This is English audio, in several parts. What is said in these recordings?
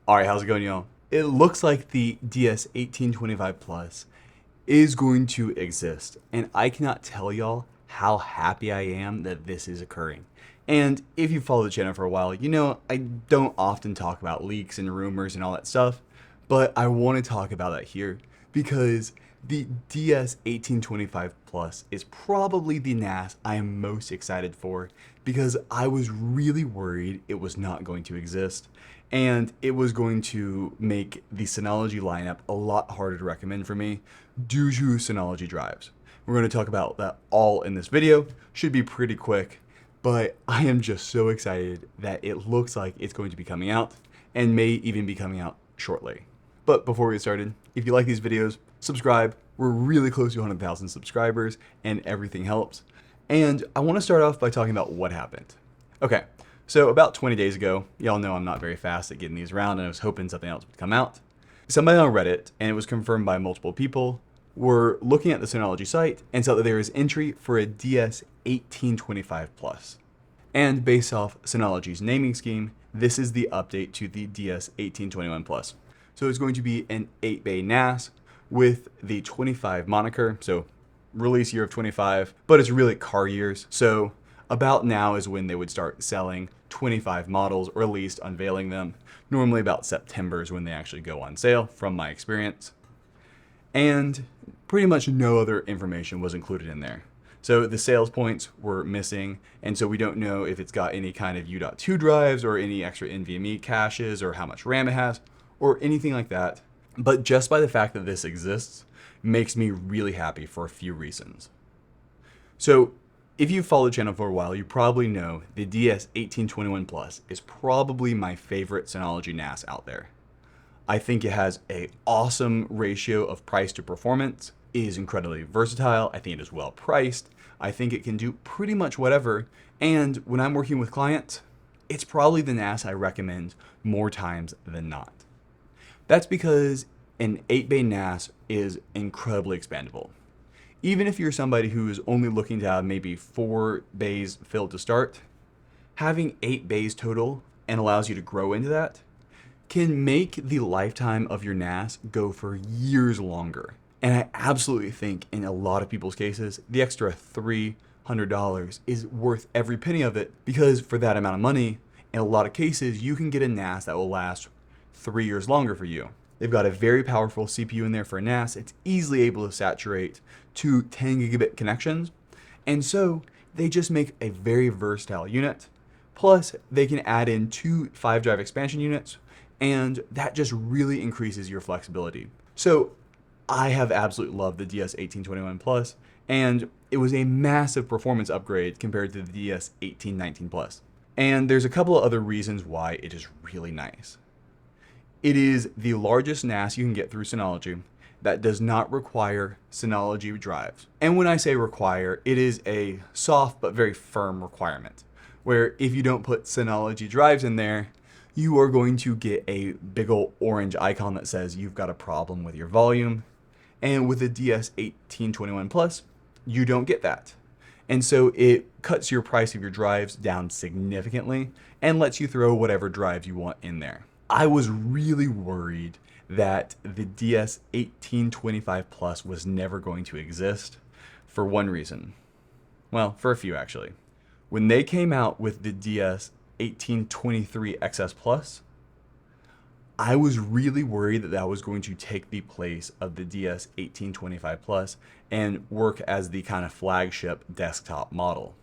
Alright, how's it going, y'all? It looks like the DS1825 Plus is going to exist, and I cannot tell y'all how happy I am that this is occurring. And if you follow the channel for a while, you know I don't often talk about leaks and rumors and all that stuff, but I want to talk about that here because the DS1825 Plus is probably the NAS I am most excited for because I was really worried it was not going to exist and it was going to make the Synology lineup a lot harder to recommend for me due to Synology drives. We're going to talk about that all in this video. Should be pretty quick, but I am just so excited that it looks like it's going to be coming out and may even be coming out shortly. But before we get started, if you like these videos, subscribe. We're really close to 100,000 subscribers and everything helps. And I want to start off by talking about what happened. Okay, so about 20 days ago, y'all know I'm not very fast at getting these around and I was hoping something else would come out. Somebody on Reddit, and it was confirmed by multiple people, were looking at the Synology site and saw that there is entry for a DS1825 Plus. And based off Synology's naming scheme, this is the update to the DS1821 Plus. So it's going to be an 8-bay NAS with the 25 moniker, so release year of 25, but it's really car years. So about now is when they would start selling 25 models, or at least unveiling them. Normally about September is when they actually go on sale, from my experience. And pretty much no other information was included in there. So the sales points were missing, and so we don't know if it's got any kind of U.2 drives or any extra NVMe caches or how much RAM it has or anything like that. But just by the fact that this exists makes me really happy for a few reasons. So if you've followed the channel for a while, you probably know the DS1821 Plus is probably my favorite Synology NAS out there. I think it has an awesome ratio of price to performance, is incredibly versatile, I think it is well priced, I think it can do pretty much whatever, and when I'm working with clients, it's probably the NAS I recommend more times than not. That's because an 8-bay NAS is incredibly expandable. Even if you're somebody who is only looking to have maybe 4 bays filled to start, having 8 bays total and allows you to grow into that can make the lifetime of your NAS go for years longer. And I absolutely think in a lot of people's cases, the extra $300 is worth every penny of it, because for that amount of money, in a lot of cases, you can get a NAS that will last 3 years longer for you. They've got a very powerful CPU in there for a NAS. It's easily able to saturate 2 10 gigabit connections. And so they just make a very versatile unit. Plus, they can add in 2 5-drive expansion units, and that just really increases your flexibility. So I have absolutely loved the DS1821 Plus, and it was a massive performance upgrade compared to the DS1819 Plus. And there's a couple of other reasons why it is really nice. It is the largest NAS you can get through Synology that does not require Synology drives. And when I say require, it is a soft but very firm requirement, where if you don't put Synology drives in there, you are going to get a big old orange icon that says you've got a problem with your volume. And with the DS1821 Plus, you don't get that. And so it cuts your price of your drives down significantly and lets you throw whatever drives you want in there. I was really worried that the DS1825 Plus was never going to exist for one reason. Well, for a few actually. When they came out with the DS1823 XS Plus, I was really worried that that was going to take the place of the DS1825 Plus and work as the kind of flagship desktop model.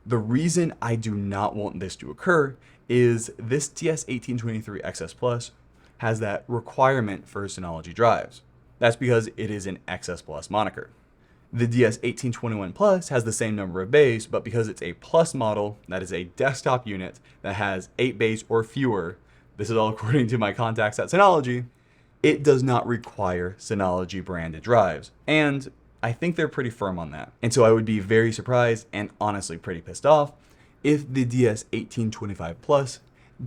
The reason I do not want this to occur is this DS1823 XS Plus has that requirement for Synology drives. That's because it is an XS Plus moniker. The DS1821 Plus has the same number of bays, but because it's a Plus model, that is a desktop unit that has 8 bays or fewer, this is all according to my contacts at Synology, it does not require Synology branded drives. And I think they're pretty firm on that. And so I would be very surprised and honestly pretty pissed off if the DS1825 Plus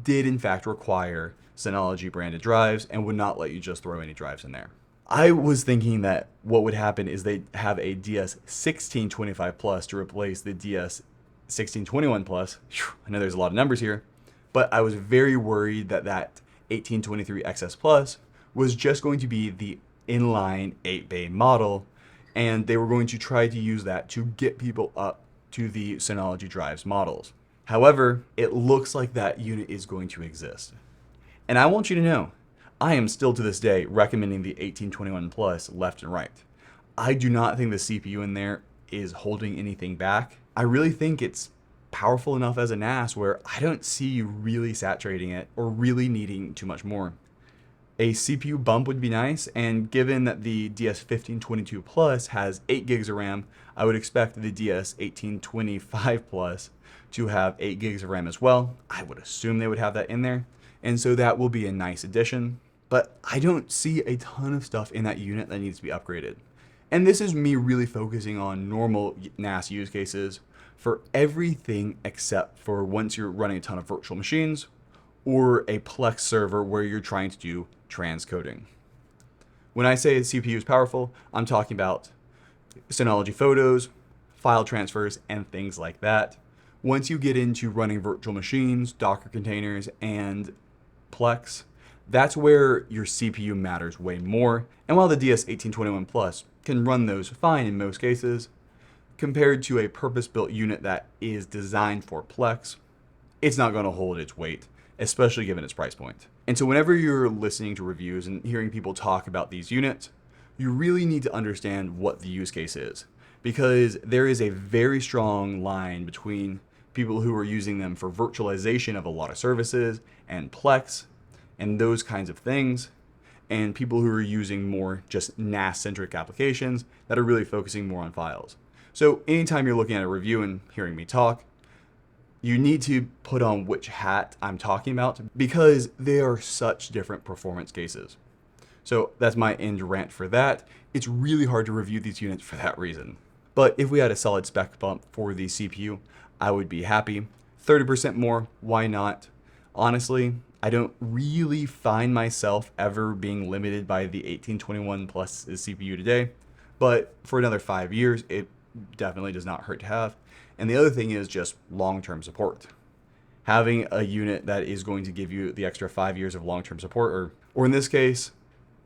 did in fact require Synology branded drives and would not let you just throw any drives in there. I was thinking that what would happen is they'd have a DS1625 Plus to replace the DS1621 Plus. I know there's a lot of numbers here, but I was very worried that that 1823XS Plus was just going to be the inline 8-bay model, and they were going to try to use that to get people up to the Synology drives models. However, it looks like that unit is going to exist. And I want you to know, I am still to this day recommending the 1821 Plus left and right. I do not think the CPU in there is holding anything back. I really think it's powerful enough as a NAS where I don't see you really saturating it or really needing too much more. A CPU bump would be nice, and given that the DS1522 Plus has 8 gigs of RAM, I would expect the DS1825 Plus to have 8 gigs of RAM as well. I would assume they would have that in there, and so that will be a nice addition. But I don't see a ton of stuff in that unit that needs to be upgraded. And this is me really focusing on normal NAS use cases for everything except for once you're running a ton of virtual machines or a Plex server where you're trying to do transcoding. When I say the CPU is powerful, I'm talking about Synology photos, file transfers, and things like that. Once you get into running virtual machines, Docker containers, and Plex, that's where your CPU matters way more. And while the DS1821 Plus can run those fine in most cases, compared to a purpose-built unit that is designed for Plex, it's not going to hold its weight, especially given its price point. And so whenever you're listening to reviews and hearing people talk about these units, you really need to understand what the use case is, because there is a very strong line between people who are using them for virtualization of a lot of services and Plex and those kinds of things, and people who are using more just NAS-centric applications that are really focusing more on files. So anytime you're looking at a review and hearing me talk, you need to put on which hat I'm talking about because they are such different performance cases. So that's my end rant for that. It's really hard to review these units for that reason. But if we had a solid spec bump for the CPU, I would be happy. 30% more, why not? Honestly, I don't really find myself ever being limited by the 1821 Plus CPU today, but for another 5 years, it definitely does not hurt to have. And the other thing is just long-term support. Having a unit that is going to give you the extra 5 years of long-term support, or in this case,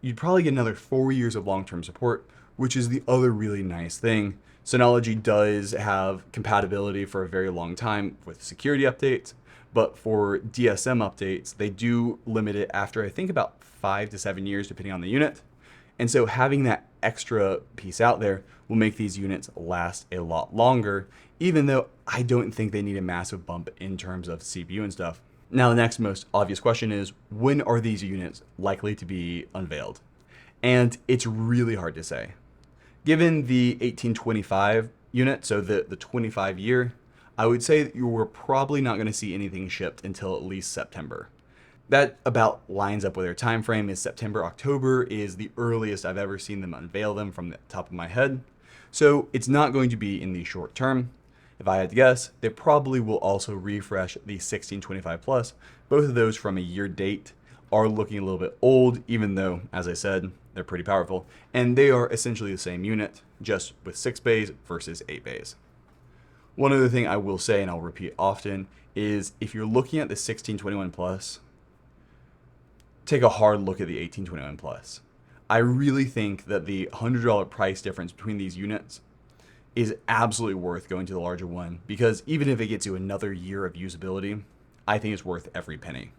you'd probably get another 4 years of long-term support, which is the other really nice thing. Synology does have compatibility for a very long time with security updates, but for DSM updates, they do limit it after I think about 5 to 7 years, depending on the unit. And so having that extra piece out there will make these units last a lot longer, even though I don't think they need a massive bump in terms of CPU and stuff. Now, the next most obvious question is, when are these units likely to be unveiled? And it's really hard to say. Given the 1825 unit, so the 25 year, I would say that you were probably not going to see anything shipped until at least September. That about lines up with their time frame. Is September, October is the earliest I've ever seen them unveil them from the top of my head. So it's not going to be in the short term. If I had to guess, they probably will also refresh the 1625 Plus. Both of those from a year date are looking a little bit old, even though, as I said, they're pretty powerful. And they are essentially the same unit, just with 6 bays versus 8 bays. One other thing I will say, and I'll repeat often, is if you're looking at the 1621 Plus, take a hard look at the 1821 Plus. I really think that the $100 price difference between these units is absolutely worth going to the larger one, because even if it gets you another year of usability, I think it's worth every penny.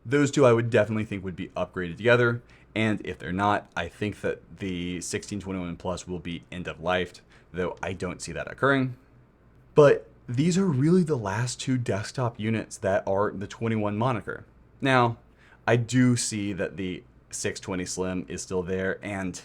Those two I would definitely think would be upgraded together, and if they're not, I think that the 1621 Plus will be end of life, though I don't see that occurring. But these are really the last two desktop units that are the 21 moniker. Now, I do see that the 620 Slim is still there, and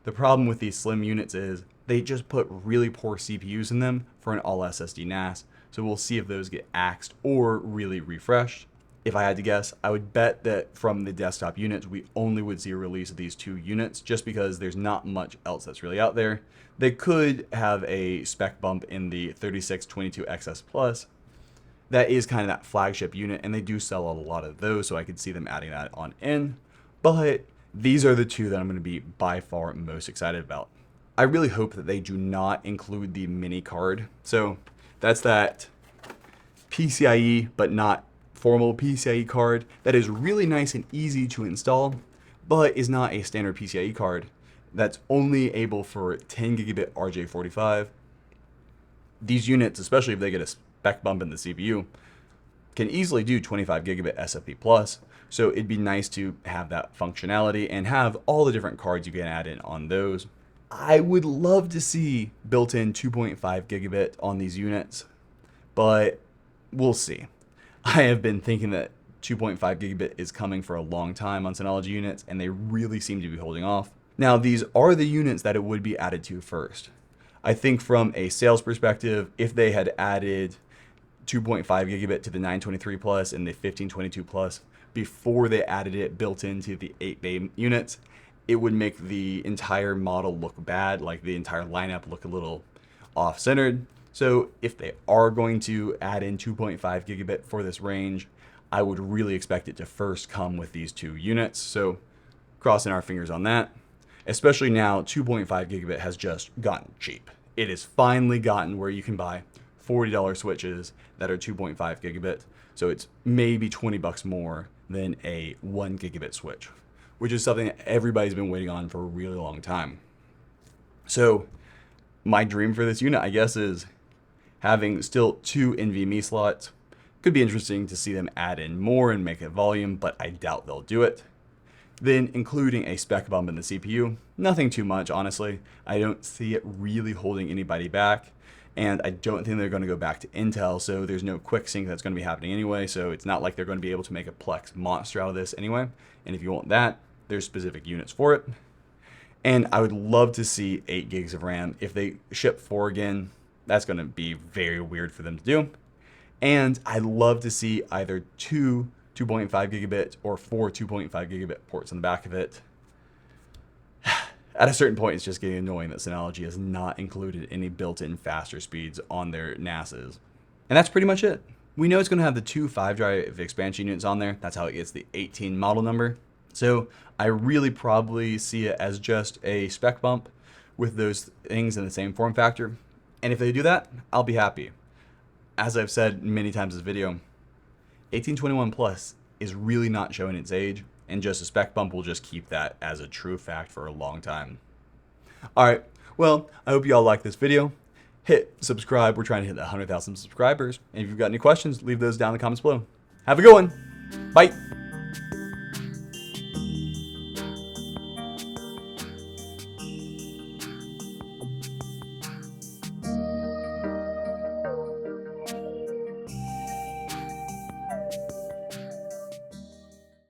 the problem with these Slim units is they just put really poor CPUs in them for an all SSD NAS, so we'll see if those get axed or really refreshed. If I had to guess, I would bet that from the desktop units, we only would see a release of these two units just because there's not much else that's really out there. They could have a spec bump in the 3622XS Plus. That is kind of that flagship unit, and they do sell a lot of those, so I could see them adding that on in. But these are the two that I'm going to be by far most excited about. I really hope that they do not include the mini card. So that's that PCIe, but not formal PCIe card that is really nice and easy to install, but is not a standard PCIe card that's only able for 10 gigabit RJ45. These units, especially if they get a spec bump in the CPU, can easily do 25 gigabit SFP plus. So it'd be nice to have that functionality and have all the different cards you can add in on those. I would love to see built-in 2.5 gigabit on these units, but we'll see. I have been thinking that 2.5 gigabit is coming for a long time on Synology units, and they really seem to be holding off. Now, these are the units that it would be added to first. I think from a sales perspective, if they had added 2.5 gigabit to the 923 plus and the 1522 plus before they added it built into the 8-bay units, it would make the entire model look bad, like the entire lineup look a little off-centered. So if they are going to add in 2.5 gigabit for this range, I would really expect it to first come with these two units. So crossing our fingers on that. Especially now, 2.5 gigabit has just gotten cheap. It has finally gotten where you can buy $40 switches that are 2.5 gigabit. So it's maybe $20 more than a 1 gigabit switch, which is something that everybody's been waiting on for a really long time. So my dream for this unit, I guess, is having still 2 NVMe slots. Could be interesting to see them add in more and make it volume, but I doubt they'll do it. Then including a spec bump in the CPU. Nothing too much, honestly. I don't see it really holding anybody back. And I don't think they're going to go back to Intel, so there's no quick sync that's going to be happening anyway, so it's not like they're going to be able to make a Plex monster out of this anyway. And if you want that, there's specific units for it. And I would love to see 8 gigs of RAM. If they ship 4 again, that's going to be very weird for them to do. And I'd love to see either 2 2.5 gigabit or 4 2.5 gigabit ports on the back of it. At a certain point, it's just getting annoying that Synology has not included any built-in faster speeds on their NASes. And that's pretty much it. We know it's going to have the 2 5-drive expansion units on there. That's how it gets the 18 model number. So I really probably see it as just a spec bump with those things in the same form factor. And if they do that, I'll be happy. As I've said many times in this video, 1821 Plus is really not showing its age, and just a spec bump will just keep that as a true fact for a long time. Alright, well, I hope you all like this video. Hit subscribe. We're trying to hit 100,000 subscribers. And if you've got any questions, leave those down in the comments below. Have a good one. Bye.